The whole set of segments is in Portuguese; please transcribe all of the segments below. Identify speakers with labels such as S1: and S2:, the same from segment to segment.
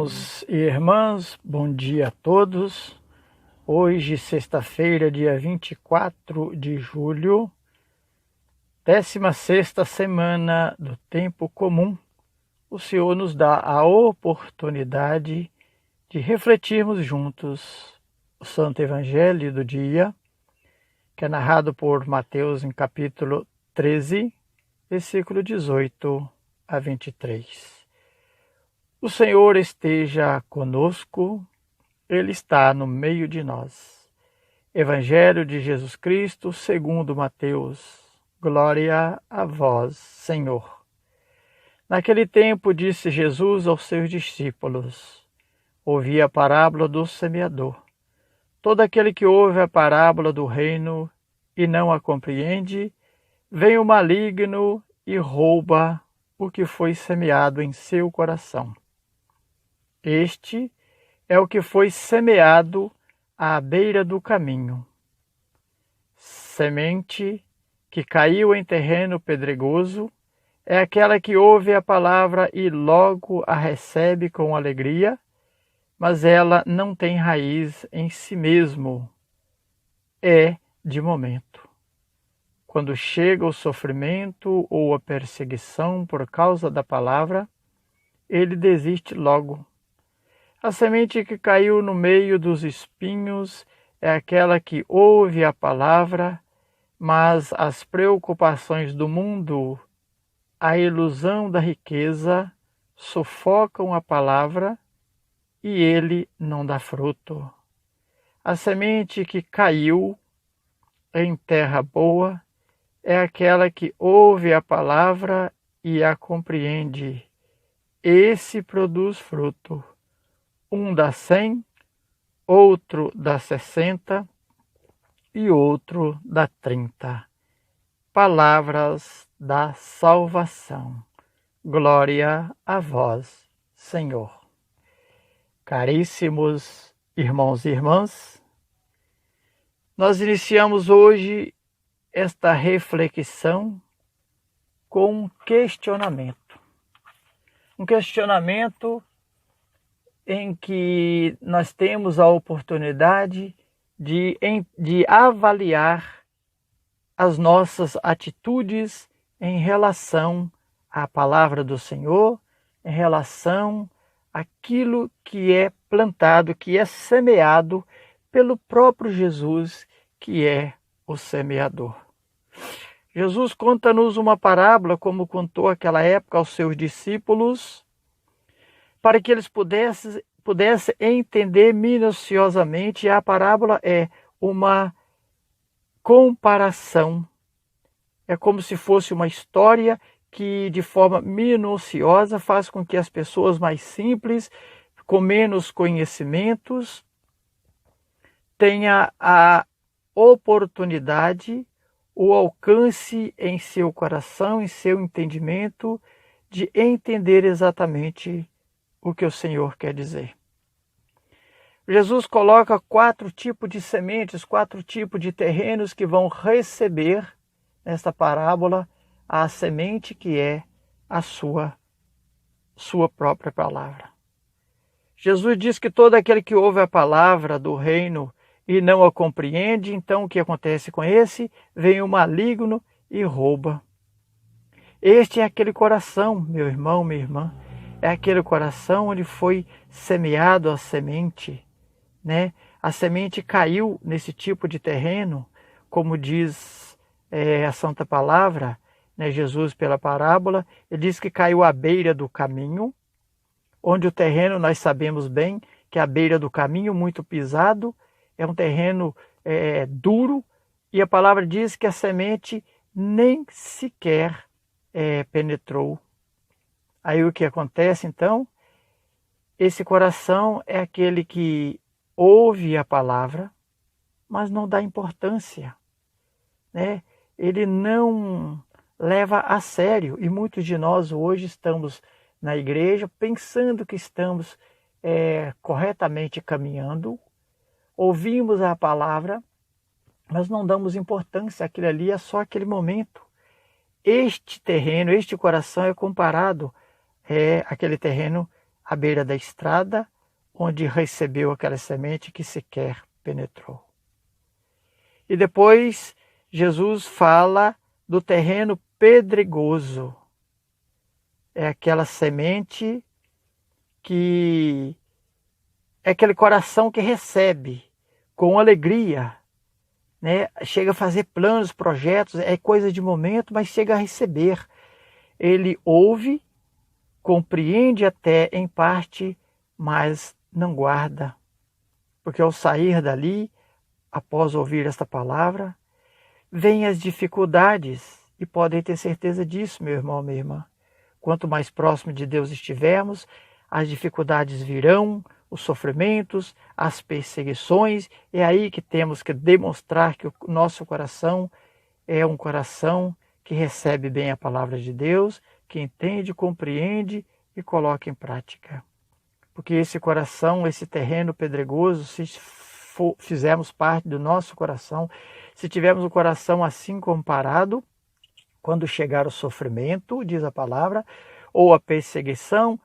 S1: Irmãos e irmãs, bom dia a todos. Hoje, sexta-feira, dia 24 de julho, 16ª semana do tempo comum, o Senhor nos dá a oportunidade de refletirmos juntos o Santo Evangelho do dia, que é narrado por Mateus em capítulo 13, versículo 18 a 23. O Senhor esteja conosco, Ele está no meio de nós. Evangelho de Jesus Cristo, segundo Mateus. Glória a vós, Senhor. Naquele tempo disse Jesus aos seus discípulos: ouvi a parábola do semeador. Todo aquele que ouve a parábola do reino e não a compreende, vem o maligno e rouba o que foi semeado em seu coração. Este é o que foi semeado à beira do caminho. Semente que caiu em terreno pedregoso é aquela que ouve a palavra e logo a recebe com alegria, mas ela não tem raiz em si mesmo. É de momento. Quando chega o sofrimento ou a perseguição por causa da palavra, ele desiste logo. A semente que caiu no meio dos espinhos é aquela que ouve a palavra, mas as preocupações do mundo, a ilusão da riqueza, sufocam a palavra e ele não dá fruto. A semente que caiu em terra boa é aquela que ouve a palavra e a compreende. Esse produz fruto. Um dá 100, outro dá 60 e outro dá 30. Palavras da salvação. Glória a vós, Senhor. Caríssimos irmãos e irmãs, nós iniciamos hoje esta reflexão com um questionamento. Um questionamento em que nós temos a oportunidade de avaliar as nossas atitudes em relação à palavra do Senhor, em relação àquilo que é plantado, que é semeado pelo próprio Jesus, que é o semeador. Jesus conta-nos uma parábola, como contou naquela época aos seus discípulos, para que eles pudessem entender minuciosamente. A parábola é uma comparação. É como se fosse uma história que, de forma minuciosa, faz com que as pessoas mais simples, com menos conhecimentos, tenham a oportunidade, o alcance em seu coração, em seu entendimento, de entender exatamente o que o Senhor quer dizer. Jesus coloca 4 tipos de sementes, 4 tipos de terrenos que vão receber, nesta parábola, a semente que é a sua própria palavra. Jesus diz que todo aquele que ouve a palavra do reino e não a compreende, então o que acontece com esse? Vem o maligno e rouba. Este é aquele coração, meu irmão, minha irmã, é aquele coração onde foi semeado a semente, né? A semente caiu nesse tipo de terreno, como diz a Santa Palavra, né? Jesus, pela parábola, ele diz que caiu à beira do caminho, onde o terreno, nós sabemos bem, que é à beira do caminho, muito pisado, é um terreno duro, e a palavra diz que a semente nem sequer penetrou. Aí o que acontece então? Esse coração é aquele que ouve a palavra, mas não dá importância, né? Ele não leva a sério, e muitos de nós hoje estamos na igreja pensando que estamos corretamente caminhando, ouvimos a palavra, mas não damos importância, aquilo ali é só aquele momento. Este terreno, este coração é comparado àquele terreno à beira da estrada, onde recebeu aquela semente que sequer penetrou. E depois Jesus fala do terreno pedregoso. É aquela semente que é aquele coração que recebe com alegria, né? Chega a fazer planos, projetos, é coisa de momento, mas chega a receber. Ele ouve, compreende até em parte, mas não guarda. Porque ao sair dali, após ouvir esta palavra, vêm as dificuldades, e podem ter certeza disso, meu irmão, minha irmã. Quanto mais próximo de Deus estivermos, as dificuldades virão, os sofrimentos, as perseguições. É aí que temos que demonstrar que o nosso coração é um coração que recebe bem a palavra de Deus, que entende, compreende e coloca em prática. Porque esse coração, esse terreno pedregoso, se fizermos parte do nosso coração, se tivermos o coração assim comparado, quando chegar o sofrimento, diz a palavra, ou a perseguição,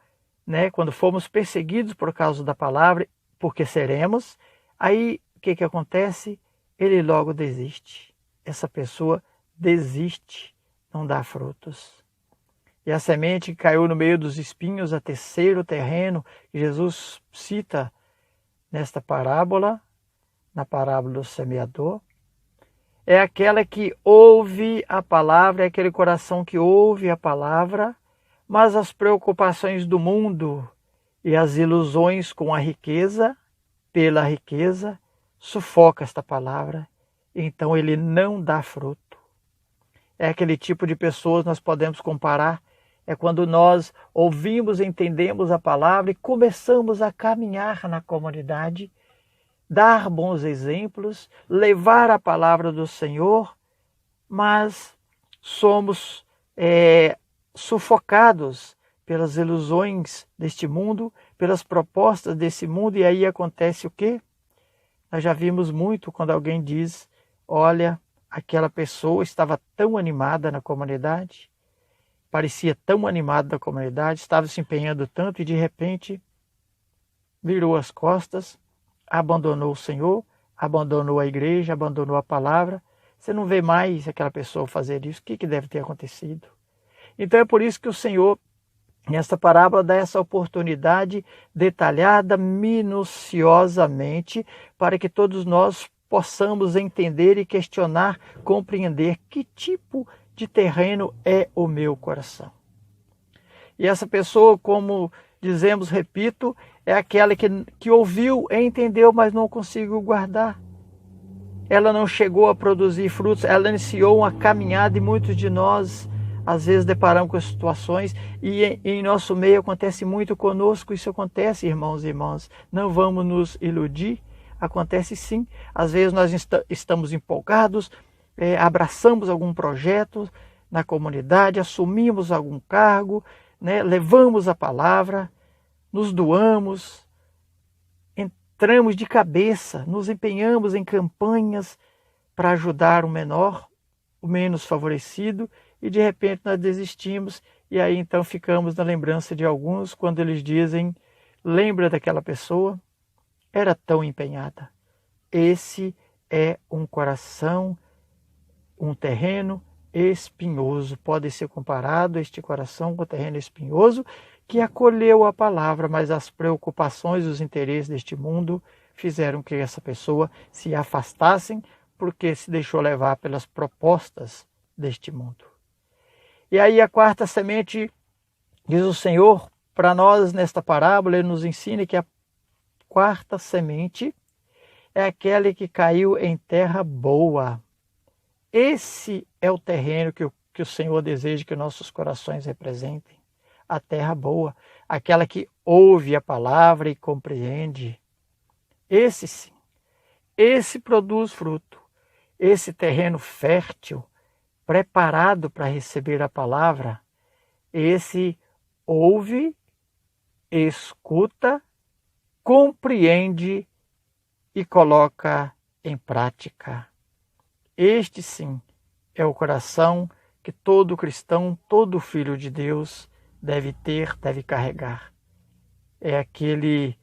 S1: né, quando formos perseguidos por causa da palavra, porque seremos, aí o que acontece? Ele logo desiste. Essa pessoa desiste, não dá frutos. E a semente que caiu no meio dos espinhos, a terceiro terreno, que Jesus cita nesta parábola, na parábola do semeador, é aquela que ouve a palavra, é aquele coração que ouve a palavra, mas as preocupações do mundo e as ilusões com a riqueza, pela riqueza, sufoca esta palavra, então ele não dá fruto. É aquele tipo de pessoas nós podemos comparar, é quando nós ouvimos, entendemos a palavra e começamos a caminhar na comunidade, dar bons exemplos, levar a palavra do Senhor, mas somos sufocados pelas ilusões deste mundo, pelas propostas desse mundo, e aí acontece o quê? Nós já vimos muito quando alguém diz, olha, aquela pessoa estava tão animada na comunidade, parecia tão animada na comunidade, estava se empenhando tanto e de repente virou as costas, abandonou o Senhor, abandonou a igreja, abandonou a palavra. Você não vê mais aquela pessoa fazer isso. O que deve ter acontecido? Então é por isso que o Senhor, nesta parábola, dá essa oportunidade detalhada, minuciosamente, para que todos nós possamos entender e questionar, compreender que tipo de terreno é o meu coração. E essa pessoa, como dizemos, repito, é aquela que ouviu, entendeu, mas não conseguiu guardar. Ela não chegou a produzir frutos, ela iniciou uma caminhada e muitos de nós, às vezes, deparamos com situações e em nosso meio acontece muito conosco. Isso acontece, irmãos e irmãs. Não vamos nos iludir, acontece sim. Às vezes nós estamos empolgados, abraçamos algum projeto na comunidade, assumimos algum cargo, né, levamos a palavra, nos doamos, entramos de cabeça, nos empenhamos em campanhas para ajudar o menor, o menos favorecido, e de repente nós desistimos, e aí então ficamos na lembrança de alguns quando eles dizem, lembra daquela pessoa? Era tão empenhada. Esse é um coração, um terreno espinhoso. Pode ser comparado este coração com o terreno espinhoso que acolheu a palavra, mas as preocupações, os interesses deste mundo fizeram que essa pessoa se afastasse porque se deixou levar pelas propostas deste mundo. E aí a quarta semente, diz o Senhor, para nós nesta parábola, Ele nos ensina que a quarta semente é aquela que caiu em terra boa. Esse é o terreno que o Senhor deseja que nossos corações representem. A terra boa, aquela que ouve a palavra e compreende. Esse sim, esse produz fruto. Esse terreno fértil, preparado para receber a palavra, esse ouve, escuta, compreende e coloca em prática. Este sim é o coração que todo cristão, todo filho de Deus deve ter, deve carregar. é aquele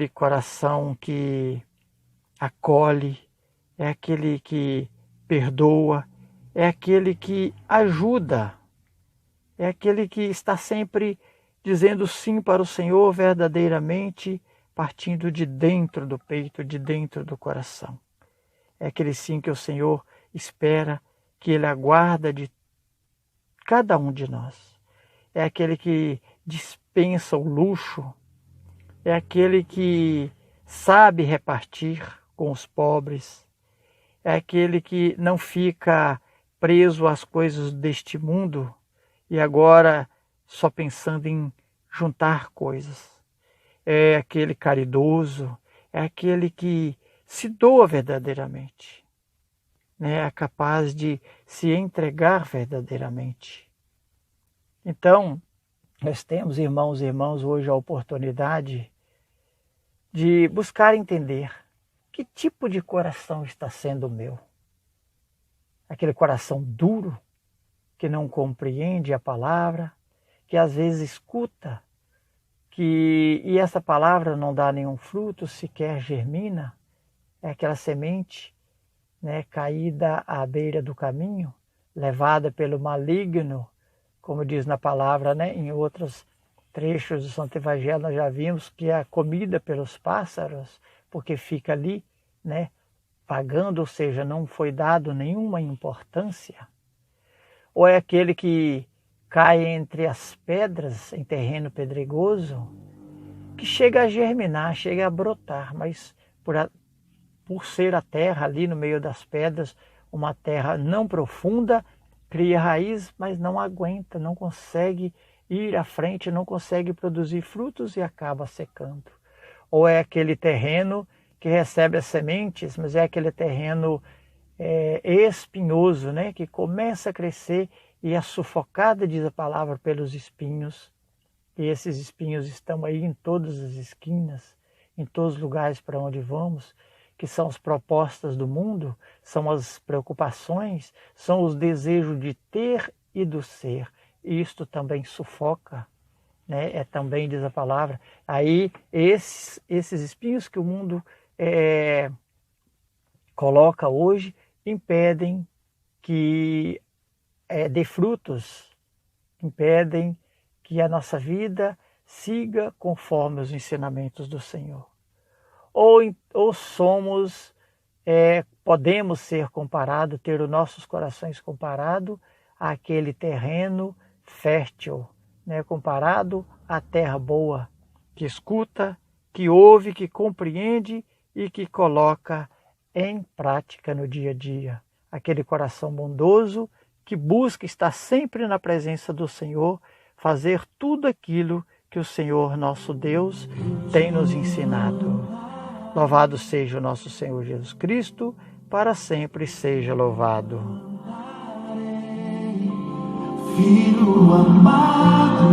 S1: coração que acolhe, é aquele que perdoa, é aquele que ajuda, é aquele que está sempre dizendo sim para o Senhor verdadeiramente, partindo de dentro do peito, de dentro do coração. É aquele sim que o Senhor espera, que Ele aguarda de cada um de nós. É aquele que dispensa o luxo, é aquele que sabe repartir com os pobres, é aquele que não fica preso às coisas deste mundo e agora só pensando em juntar coisas. É aquele caridoso, é aquele que se doa verdadeiramente, né? É capaz de se entregar verdadeiramente. Então, nós temos, irmãos e irmãs, hoje a oportunidade de buscar entender que tipo de coração está sendo o meu. Aquele coração duro, que não compreende a palavra, que às vezes escuta, e essa palavra não dá nenhum fruto, sequer germina. É aquela semente, né, caída à beira do caminho, levada pelo maligno, como diz na palavra, né, em outros trechos do Santo Evangelho nós já vimos que é comida pelos pássaros, porque fica ali, né, vagando, ou seja, não foi dado nenhuma importância. Ou é aquele que cai entre as pedras em terreno pedregoso, que chega a germinar, chega a brotar, mas por ser a terra ali no meio das pedras, uma terra não profunda, cria raiz, mas não aguenta, não consegue ir à frente, não consegue produzir frutos e acaba secando. Ou é aquele terreno que recebe as sementes, mas é aquele terreno espinhoso, né, que começa a crescer e é sufocada, diz a palavra, pelos espinhos. E esses espinhos estão aí em todas as esquinas, em todos os lugares para onde vamos, que são as propostas do mundo, são as preocupações, são os desejos de ter e do ser. E isto também sufoca, né? É também, diz a palavra, aí esses espinhos que o mundo coloca hoje impedem que dê frutos, impedem que a nossa vida siga conforme os ensinamentos do Senhor. Ou somos, podemos ser comparados, ter os nossos corações comparados àquele terreno fértil, né? Comparado à terra boa, que escuta, que ouve, que compreende e que coloca em prática no dia a dia. Aquele coração bondoso que busca estar sempre na presença do Senhor, fazer tudo aquilo que o Senhor nosso Deus tem nos ensinado. Louvado seja o nosso Senhor Jesus Cristo, para sempre seja louvado.
S2: Filho amado,